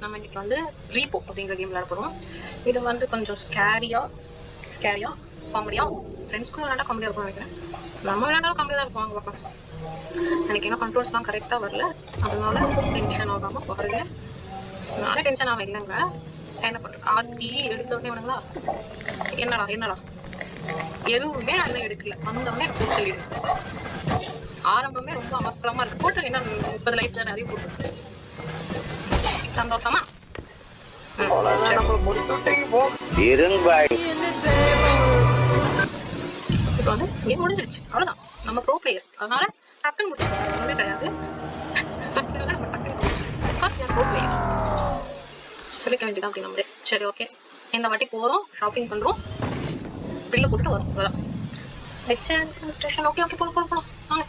நம்ம இன்னைக்கு வந்து ரீபோ அப்படிங்கிற கேம் விளையாட போறோம். இது வந்து கொஞ்சம் ஸ்கேரியா காமெடியா ஃப்ரெண்ட்ஸ்க்கும் விளையாண்டா காமெடியா இருக்கும்னு நினைக்கிறேன். நம்ம விளையாண்டாலும் காமெடியா தான் இருக்கும். வாங்க பார்க்கலாம். எனக்கு என்ன கண்ட்ரோல்ஸ்லாம் கரெக்டா வரல, அதனால டென்ஷன் ஆகாம பாருங்க. நானே டென்ஷன் ஆக இல்லைங்க. என்ன பண்றது, ஆத்தி எடுத்த உடனே வேணுங்களா? என்னடா எதுவுமே நான் எடுக்கல, வந்தவொடனே எனக்கு போட்டு தள்ளிடு. ஆரம்பமே ரொம்ப அமக்கலமா இருக்கு. போட்டு என்ன 30 லைஃப் தான் நிறைய போட்டு சந்தோஷமா இப்போ வந்து கேம் முடிஞ்சிருச்சு, அவ்வளவுதான். நம்ம ப்ரோ பிளேயர்ஸ், அதனால டக்குன்னு முடிச்சிருக்கோம். ஒண்ணுமே கிடையாது. ஃபர்ஸ்ட் லெவல்ல நம்ம டக்குன்னு ஃபர்ஸ்ட் இயர் ப்ரோ பிளேயர்ஸ் சொல்லிக்க வேண்டியதான் அப்படி நம்மளே. சரி, ஓகே. இந்த வாட்டி போறோம், ஷாப்பிங் பண்றோம், வெளியே போட்டுட்டு வரோம். அவ்வளவுதான். ஸ்டேஷன். ஓகே போலாம் வாங்க.